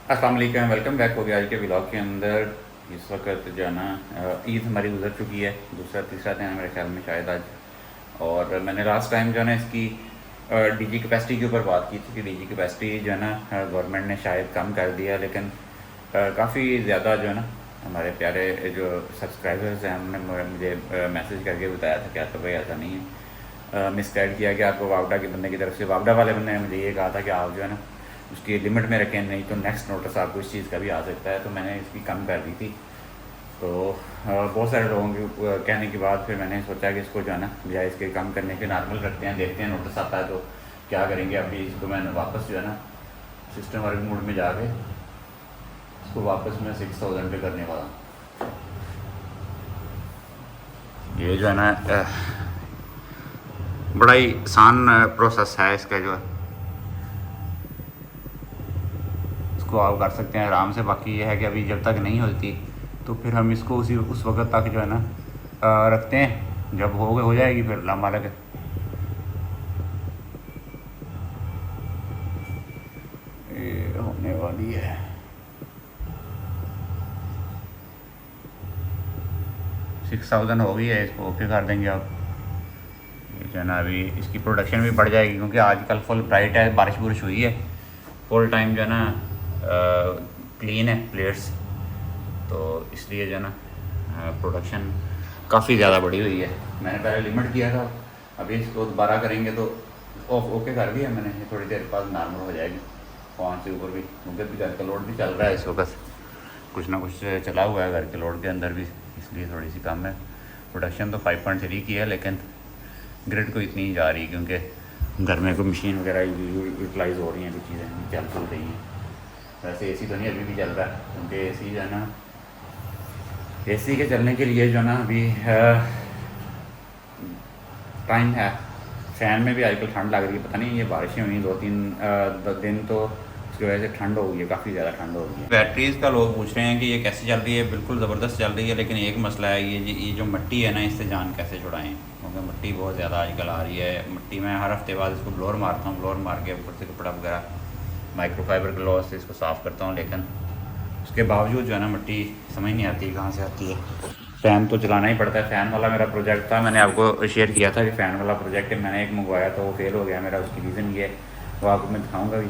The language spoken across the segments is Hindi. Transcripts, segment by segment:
अस्सलाम वालेकुम, वेलकम बैक हो गया आज के व्लॉग के अंदर। इस वक्त जो है ना ईद हमारी गुजर चुकी है, दूसरा तीसरा दिन है मेरे ख्याल में शायद आज। और मैंने लास्ट टाइम जो है ना इसकी डीजी कैपेसिटी के ऊपर बात की थी कि डीजी कैपेसिटी जो है ना गवर्नमेंट ने शायद कम कर दिया, लेकिन काफ़ी ज़्यादा जो है ना हमारे प्यारे जो सब्सक्राइबर्स हैं उन्होंने मुझे मैसेज करके बताया था कि तो भाई ऐसा नहीं है, मिसगाइड किया कि आपको वापडा के बंदे की तरफ से, वापडा वाले बंदे ने मुझे ये कहा था कि आप जो है ना उसकी लिमिट में रखें, नहीं तो नेक्स्ट नोटिस आपको इस चीज़ का भी आ सकता है। तो मैंने इसकी कम कर दी थी। तो बहुत सारे लोगों के कहने के बाद फिर मैंने सोचा कि इसको जो है ना बजाय इसके कम करने के नॉर्मल रखते हैं, देखते हैं नोटिस आता है तो क्या करेंगे। अभी इसको मैंने वापस जो है ना सिस्टम वर्क मोड में जाके इसको वापस मैं 6000 पे करने वाला। ये जो है ना बड़ा ही आसान प्रोसेस है इसका, जो है इसको आप कर सकते हैं आराम से। बाकी ये है कि अभी जब तक नहीं होती तो फिर हम इसको उस वक्त तक जो है ना रखते हैं, जब हो जाएगी फिर अल्लाह मालिक है। ये होने वाली है 6000 हो गई है, इसको ओके कर देंगे आप। ये जो है ना अभी इसकी प्रोडक्शन भी बढ़ जाएगी क्योंकि आजकल फुल ब्राइट है, बारिश बुरिश हुई है, फुल टाइम जो है ना क्लीन है प्लेट्स, तो इसलिए जो है ना प्रोडक्शन काफ़ी ज़्यादा बढ़ी हुई है। मैंने पहले लिमिट किया था, अभी इसको दोबारा करेंगे तो ओके कर दिया मैंने। ये थोड़ी देर बाद नॉर्मल हो जाएगी 5 से ऊपर भी, क्योंकि भी घर का लोड भी चल रहा है इस वक्त, कुछ ना कुछ चला हुआ है घर के लोड के अंदर भी, इसलिए थोड़ी सी कम है। प्रोडक्शन तो 5.3 की है, लेकिन ग्रिड को इतनी जा रही क्योंकि घर में कोई मशीन वगैरह यूटिलाइज़ हो रही हैं, कुछ चीज़ें चल रही हैं। वैसे एसी तो नहीं अभी भी चल रहा है, क्योंकि एसी जो है ना एसी के चलने के लिए जो है ना अभी टाइम है। फ़ैन में भी आजकल ठंड लग रही है, पता नहीं ये बारिशें हुई 2-3 दिन तो उसकी वजह से ठंड हो गई है, काफ़ी ज़्यादा ठंड हो गई है। बैटरीज़ का लोग पूछ रहे हैं कि ये कैसे चल रही है, बिल्कुल ज़बरदस्त चल रही है, लेकिन एक मसला है ये जो मिट्टी है ना, इससे जान कैसे छुड़ाएँ, क्योंकि मिट्टी बहुत ज़्यादा आजकल आ रही है। मिट्टी में हर हफ्ते बाद इसको ब्लोर मारता हूँ, ब्लोर मार के ऊपर से कपड़ा वगैरह माइक्रोफाइबर ग्लॉस से इसको साफ़ करता हूँ, लेकिन उसके बावजूद जो है ना मिट्टी समझ नहीं आती कहाँ से आती है। फ़ैन तो चलाना ही पड़ता है। फ़ैन वाला मेरा प्रोजेक्ट था, मैंने आपको शेयर किया था कि फ़ैन वाला प्रोजेक्ट मैंने एक मंगवाया था, वो फेल हो गया मेरा। उसकी रीज़न ये वो आपको मैं दिखाऊँगा भी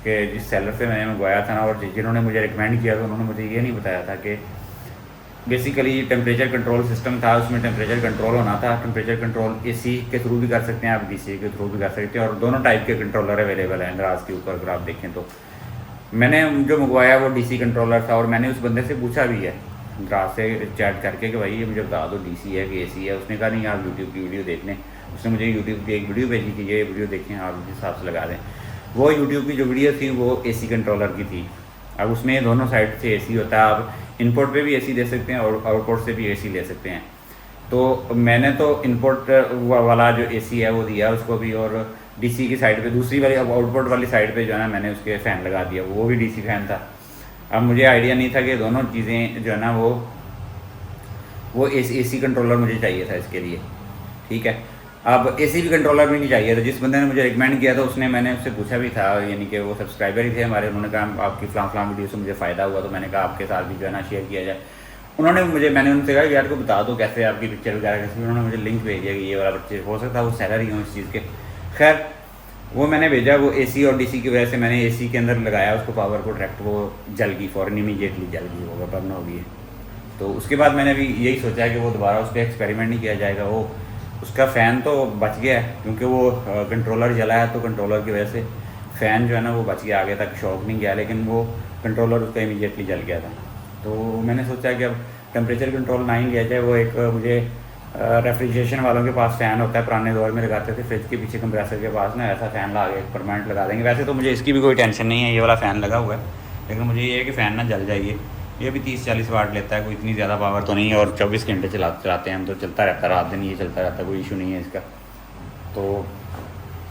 कि जिस सेलर से मैंने मंगवाया था ना, और जिन्होंने मुझे रिकमेंड किया था उन्होंने मुझे ये नहीं बताया था कि बेसिकली टेम्परेचर कंट्रोल सिस्टम था, उसमें टेम्परेचर कंट्रोल होना था। टेम्परेचर कंट्रोल एसी के थ्रू भी कर सकते हैं आप, डीसी के थ्रू भी कर सकते हैं, और दोनों टाइप के कंट्रोलर अवेलेबल हैं दराज के ऊपर अगर आप देखें तो। मैंने जो मंगवाया वो डीसी कंट्रोलर था, और मैंने उस बंदे से पूछा भी है दराज से चैट करके कि भाई ये मुझे बता दो डीसी है कि एसी है। उसने कहा नहीं आप यूट्यूब की वीडियो देख लें। उसने मुझे यूट्यूब की एक वीडियो भेजी कि ये वीडियो देखें, आप उस हिसाब से लगा दें। वो यूट्यूब की जो वीडियो थी वो एसी कंट्रोलर की थी। अब उसमें दोनों साइड से एसी होता है, आप इनपुट पे भी एसी दे सकते हैं और आउटपुट से भी एसी ले सकते हैं। तो मैंने तो इनपुट वाला जो एसी है वो दिया उसको भी, और डीसी की साइड पे दूसरी वाली अब आउटपुट वाली साइड पे जो है ना मैंने उसके फ़ैन लगा दिया, वो भी डीसी फ़ैन था। अब मुझे आइडिया नहीं था कि दोनों चीज़ें जो है ना वो एसी कंट्रोलर मुझे चाहिए था इसके लिए, ठीक है। अब एसी भी कंट्रोलर भी नहीं चाहिए था। जिस बंदे ने मुझे रिकमेंड किया था उसने, मैंने उससे पूछा भी था, यानी कि वो सब्सक्राइबर ही थे हमारे, उन्होंने कहा आपकी फ़लाँ वीडियो से मुझे फ़ायदा हुआ, तो मैंने कहा आपके साथ भी जो है ना शेयर किया जाए। मैंने उनसे कहा यार को बता दो कैसे आपकी पिक्चर वगैरह कैसे, उन्होंने मुझे लिंक भेज दिया कि ये वाला पिक्चर हो सकता है वो सैलर ही हो इस चीज़ के। खैर वो मैंने भेजा, वो एसी और डीसी की वजह से मैंने एसी के अंदर लगाया उसको पावर को, डायरेक्ट वो जल गई, फ़ौरन इमीडिएटली जल गई, होगा बर्न हो गई। तो उसके बाद मैंने भी यही सोचा कि वो दोबारा उस पर एक्सपेरिमेंट नहीं किया जाएगा। वो उसका फ़ैन तो बच गया है क्योंकि वो कंट्रोलर जला है, तो कंट्रोलर की वजह से फ़ैन जो है ना वो बच गया, आगे तक शॉक नहीं गया, लेकिन वो कंट्रोलर उसका इमीडिएटली जल गया था। तो मैंने सोचा कि अब टेम्परेचर कंट्रोल ना ही लिया जाए। वो एक मुझे रेफ्रिजरेशन वालों के पास फ़ैन होता है, पुराने दौर में लगाते थे फ्रिज के पीछे कंप्रेसर के पास ना, ऐसा फ़ैन ला के परमानेंट लगा देंगे। वैसे तो मुझे इसकी भी कोई टेंशन नहीं है, ये वाला फ़ैन लगा हुआ है, लेकिन मुझे ये है कि फ़ैन ना जल जाइए। ये भी 30-40 वाट लेता है, कोई इतनी ज़्यादा पावर तो नहीं है, और 24 घंटे चलाते हैं हम, तो चलता रहता है रात दिन, ये चलता रहता है, कोई इशू नहीं है इसका। तो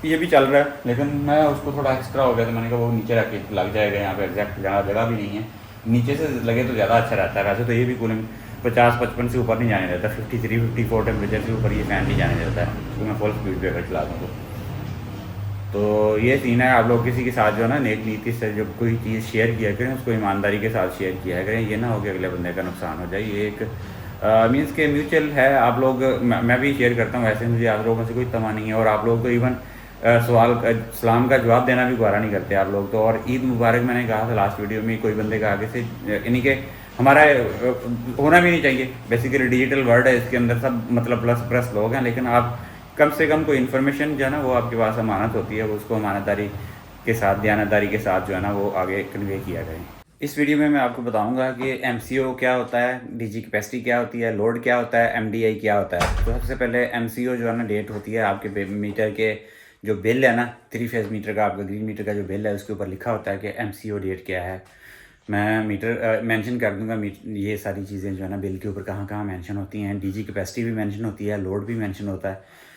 ये भी चल रहा है, लेकिन मैं उसको थोड़ा एक्स्ट्रा हो गया तो मैंने कहा वो नीचे रख के लग जाएगा, यहाँ पे एग्जैक्ट जगह भी नहीं है, नीचे से लगे तो ज़्यादा अच्छा रहता है। वैसे तो ये भी कूलिंग 50-55 से ऊपर नहीं जाने देता, 53-54 टेम्परेचर से ऊपर ये फ़ैन नहीं जाने देता है, उसको मैं फुल स्पीड पे अगर चला दूँ तो। तो ये सीन है। आप लोग किसी के साथ जो है ना नेक नीति से जब कोई चीज़ शेयर किया करें, उसको ईमानदारी के साथ शेयर किया करें। ये ना हो कि अगले बंदे का नुकसान हो जाए। ये एक मीन्स के म्यूचुअल है। आप लोग मैं भी शेयर करता हूँ, वैसे मुझे आप लोगों से कोई तमा नहीं है। और आप लोग तो इवन सलाम का जवाब देना भी गवारा नहीं करते आप लोग तो। और ईद मुबारक मैंने कहा था लास्ट वीडियो में, कोई बंदे का आगे से यानी कि हमारा होना भी नहीं चाहिए। बेसिकली डिजिटल वर्ल्ड है, इसके अंदर सब मतलब प्लस प्लस लोग हैं, लेकिन आप कम से कम कोई इन्फॉर्मेशन जो है ना वो आपके पास अमानत होती है, वो उसको अमानतदारी के साथ, दयानतदारी के साथ जो है ना वो आगे कन्वे किया जाए। इस वीडियो में मैं आपको बताऊंगा कि एमसीओ क्या होता है, डीजी कैपेसिटी क्या होती है, लोड क्या होता है, एमडीआई क्या होता है। तो सबसे पहले एमसीओ जो है ना डेट होती है आपके मीटर के जो बिल है ना, 3 फेज मीटर का, आपका ग्रीन मीटर का जो बिल है उसके ऊपर लिखा होता है कि एमसीओ डेट क्या है। मैं मीटर मेंशन कर दूंगा। ये सारी चीज़ें जो है ना बिल के ऊपर कहाँ कहाँ मेंशन होती हैं। डीजी कैपेसिटी भी मेंशन होती है, लोड भी मेंशन होता है।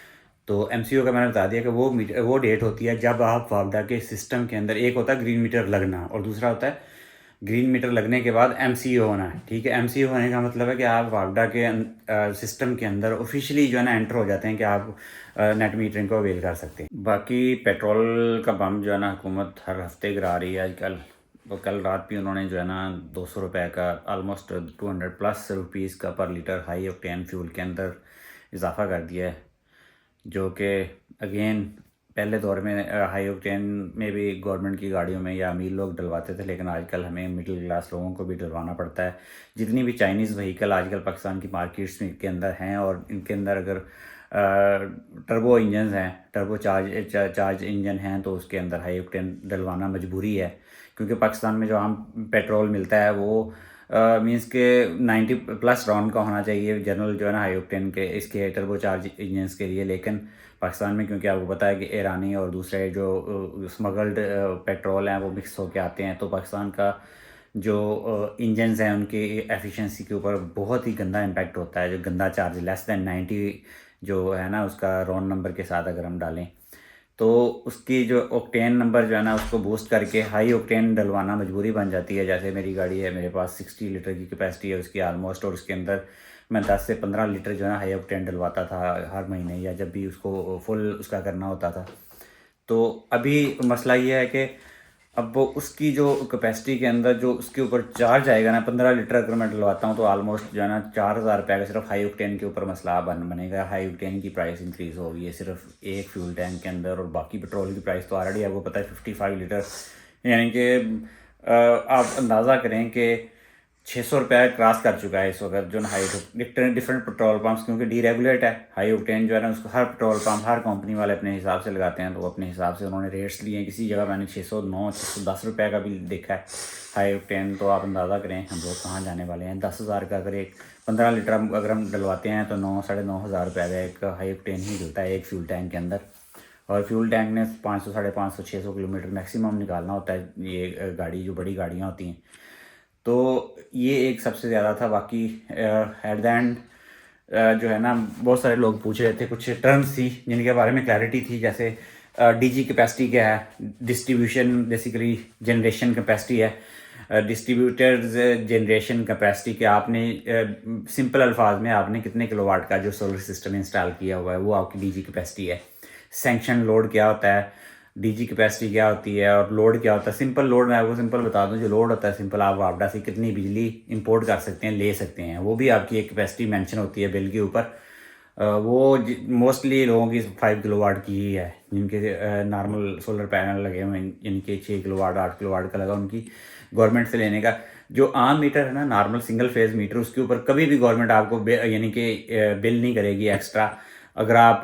तो एमसीओ का मैंने बता दिया कि वो डेट होती है जब आप वापडा के सिस्टम के अंदर, एक होता है ग्रीन मीटर लगना और दूसरा होता है ग्रीन मीटर लगने के बाद एमसीओ होना है। ठीक है, एमसीओ होने का मतलब है कि आप वापडा के सिस्टम के अंदर ऑफिशियली जो है ना एंटर हो जाते हैं कि आप नेट मीटरिंग को अवेल कर सकते हैं। बाकी पेट्रोल का बम जो है ना हुकूमत हर हफ्ते गिरा रही है आजकल। तो कल रात भी उन्होंने जो है ना 200 रुपये का, ऑलमोस्ट 200+ रुपीज़ का पर लीटर हाई ऑक्टेन फ्यूल के अंदर इजाफा कर दिया है। जो कि अगेन पहले दौर में हाई ऑक्टेन में भी गवर्नमेंट की गाड़ियों में या अमीर लोग डलवाते थे, लेकिन आजकल हमें मिडिल क्लास लोगों को भी डलवाना पड़ता है। जितनी भी चाइनीज़ व्हीकल आजकल पाकिस्तान की मार्केट्स में के अंदर हैं और इनके अंदर अगर टर्बो इंजन हैं, टर्बो चार्ज इंजन हैं, तो उसके अंदर हाई ऑक्टेन डलवाना मजबूरी है। क्योंकि पाकिस्तान में जो आम पेट्रोल मिलता है वो मींस के 90+ राउंड का होना चाहिए जनरल जो है ना हाई ऑक्टेन के इसके टर्बो चार्ज इंजन्स के लिए। लेकिन पाकिस्तान में क्योंकि आपको पता है कि ईरानी और दूसरे जो स्मगल्ड पेट्रोल हैं वो मिक्स होके आते हैं, तो पाकिस्तान का जो इंजन्स हैं उनकी एफिशिएंसी के ऊपर बहुत ही गंदा इम्पैक्ट होता है। जो गंदा चार्ज लेस दैन 90 जो है ना उसका राउंड नंबर के साथ अगर हम डालें, तो उसकी जो ऑक्टेन नंबर जो है ना उसको बूस्ट करके हाई ऑक्टेन डलवाना मजबूरी बन जाती है। जैसे मेरी गाड़ी है, मेरे पास 60 लीटर की कैपेसिटी है उसकी ऑलमोस्ट, और उसके अंदर मैं 10 से 15 लीटर जो है ना हाई ऑक्टेन डलवाता था हर महीने, या जब भी उसको फुल उसका करना होता था। तो अभी मसला ये है कि अब वो उसकी जो कैपेसिटी के अंदर जो उसके ऊपर चार्ज आएगा ना, 15 लीटर अगर मैं डलवाता हूँ तो ऑलमोस्ट जो है ना 4000 रुपये का सिर्फ हाई ऑक्टेन के ऊपर मसला बनेगा। हाई ऑक्टेन की प्राइस इंक्रीज़ होगी सिर्फ एक फ्यूल टैंक के अंदर, और बाकी पेट्रोल की प्राइस तो ऑलरेडी आपको पता है 55 लीटर, यानी कि आप अंदाज़ा करें कि 600 रुपये क्रॉस कर चुका है इस वक्त जो ना हाई डिफरेंट पेट्रोल पंप्स, क्योंकि डीरेगुलेट है। हाई ऑक्टेन जो है ना उसको हर पेट्रोल पंप, हर कंपनी वाले अपने हिसाब से लगाते हैं, तो अपने हिसाब से उन्होंने रेट्स लिए हैं। किसी जगह मैंने 609 610 रुपये का भी देखा है हाई ऑक्टेन। तो आप अंदाज़ा करें हम लोग कहाँ जाने वाले हैं। 10,000 का अगर एक 15 लीटर अगर हम डलवाते हैं तो 9-9,500 रुपये का एक हाई ऑक्टेन ही मिलता है एक फ्यूल टैंक के अंदर। और फ्यूल टैंक ने 500-550-600 किलोमीटर मैक्सिमम निकालना होता है ये गाड़ी, जो बड़ी गाड़ियाँ होती हैं। तो ये एक सबसे ज़्यादा था। बाकी एट द एंड जो है ना बहुत सारे लोग पूछ रहे थे, कुछ टर्म्स थी जिनके बारे में क्लैरिटी थी, जैसे डीजी कैपेसिटी क्या है, डिस्ट्रीब्यूशन बेसिकली जनरेशन कैपेसिटी है, डिस्ट्रीब्यूटर्स जनरेशन कैपेसिटी के आपने सिंपल अल्फाज में आपने कितने किलोवाट का जो सोलर सिस्टम इंस्टॉल किया हुआ है वो आपकी डीजी कैपेसिटी है। सैंक्शन लोड क्या होता है, डीजी कैपेसिटी क्या होती है, और लोड क्या होता है। सिंपल लोड मैं आपको सिंपल बता दूं, जो लोड होता है सिंपल, आप वापडा से कितनी बिजली इंपोर्ट कर सकते हैं, ले सकते हैं, वो भी आपकी एक कैपेसिटी मेंशन होती है बिल के ऊपर। वो मोस्टली लोगों की 5 किलोवाट की ही है, जिनके नॉर्मल सोलर पैनल लगे हुए हैं, जिनके 6 किलोवाट 8 किलोवाट का लगा, उनकी गवर्नमेंट से लेने का। जो आम मीटर है ना, नॉर्मल सिंगल फेज मीटर, उसके ऊपर कभी भी गवर्नमेंट आपको यानी कि बिल नहीं करेगी एक्स्ट्रा। अगर आप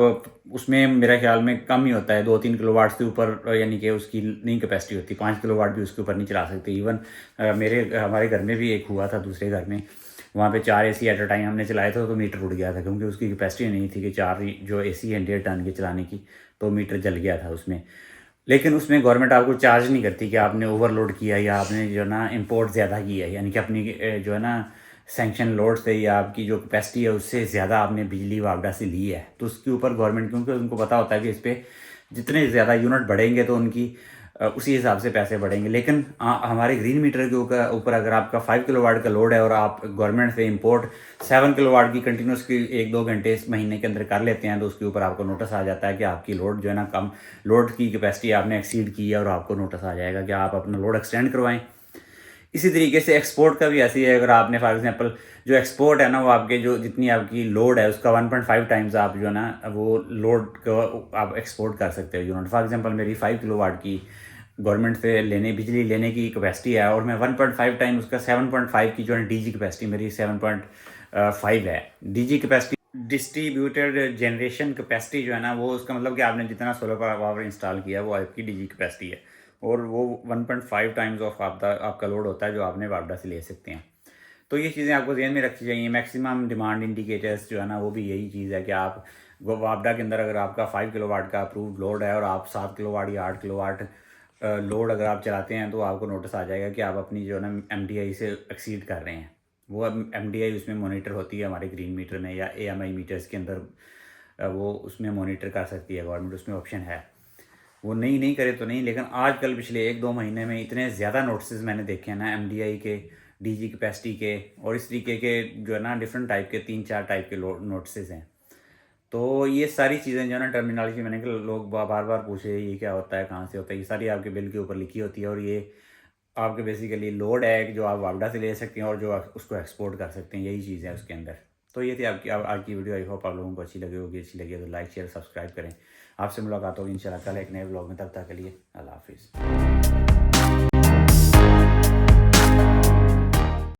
उसमें मेरा ख्याल में कम ही होता है 2-3 किलोवाट से ऊपर, यानी कि उसकी नहीं कैपेसिटी होती, 5 किलोवाट भी उसके ऊपर नहीं चला सकते। इवन हमारे घर में भी एक हुआ था दूसरे घर में, वहाँ पे 4 AC एट अ टाइम हमने चलाए थे तो मीटर उड़ गया था, क्योंकि उसकी कैपेसिटी नहीं थी कि 4 जो AC है 1.5 टन के चलाने की, तो मीटर जल गया था उसमें। लेकिन उसमें गवर्नमेंट आपको चार्ज नहीं करती कि आपने ओवरलोड किया या आपने जो ना इंपोर्ट ज़्यादा किया है, यानी कि अपनी जो है ना सैंक्शन लोड से या आपकी जो कैपेसिटी है उससे ज़्यादा आपने बिजली वापडा से ली है। तो उसके ऊपर गवर्नमेंट, क्योंकि उनको पता होता है कि इस पर जितने ज़्यादा यूनिट बढ़ेंगे तो उनकी उसी हिसाब से पैसे बढ़ेंगे। लेकिन हमारे ग्रीन मीटर के ऊपर अगर आपका 5 किलोवाट का लोड है और आप गवर्नमेंट से इंपोर्ट 7 किलोवाट की कंटिन्यूस की 1-2 घंटे इस महीने के अंदर कर लेते हैं, तो उसके ऊपर आपको नोटिस आ जाता है कि आपकी लोड जो है ना कम, लोड की कैपेसिटी आपने एक्सीड की है और आपको नोटिस आ जाएगा कि आप अपना लोड एक्सटेंड करवाएं। इसी तरीके से एक्सपोर्ट का भी ऐसे ही है। अगर आपने फॉर एग्जांपल जो एक्सपोर्ट है ना, वो आपके जो जितनी आपकी लोड है उसका 1.5 टाइम्स आप जो है ना वो लोड को आप एक्सपोर्ट कर सकते हो यूनिट। फॉर एग्जांपल मेरी 5 किलोवाट की गवर्नमेंट से बिजली लेने की कैपेसिटी है और मैं 1.5 टाइम उसका 7.5 की जो है डीजी कैपेसिटी मेरी 7.5 है। DG capacity distributed generation capacity जो है ना, वो उसका मतलब कि आपने जितना सोलर पावर इंस्टॉल किया वो आपकी डीजी कैपेसिटी है और वो 1.5 टाइम्स ऑफ आपका लोड होता है जो आपने वापडा से ले सकते हैं। तो ये चीज़ें आपको ध्यान में रखनी चाहिए। मैक्सिमम डिमांड इंडिकेटर्स जो है ना, वो भी यही चीज़ है कि आप वापडा के अंदर अगर आपका 5 किलोवाट का अप्रूव्ड लोड है और आप 7 किलोवाट या 8 किलोवाट लोड अगर आप चलाते हैं, तो आपको नोटिस आ जाएगा कि आप अपनी जो है ना एमडीआई से एक्सीड कर रहे हैं। वो एमडीआई उसमें मॉनिटर होती है हमारे ग्रीन मीटर में या एएमआई मीटर्स के अंदर, वो उसमें मॉनिटर कर सकती है गवर्नमेंट, उसमें ऑप्शन है। वो नहीं करे तो नहीं, लेकिन आजकल पिछले 1-2 महीने में इतने ज़्यादा नोटिस मैंने देखे हैं ना एमडीआई के, डीजी कैपेसिटी के और इस तरीके के जो है ना डिफरेंट टाइप के 3-4 टाइप के नोटिस हैं। तो ये सारी चीज़ें जो है ना टर्मिनोलॉजी, मैंने कहा लोग बार बार पूछे ये क्या होता है, कहाँ से होता है, ये सारी आपके बिल के ऊपर लिखी होती है और ये आपके बेसिकली लोड है जो आप वापडा से ले सकते हैं और जो आप उसको एक्सपोर्ट कर सकते हैं, यही चीज़ है उसके अंदर। तो ये थी आपकी आज की वीडियो। आई होप आप लोगों को अच्छी लगी होगी। अच्छी लगी तो लाइक शेयर सब्सक्राइब करें। आपसे मुलाकात होगी इंशाल्लाह कल एक नए ब्लॉग में। तब तक के लिए अल्लाह हाफिज़।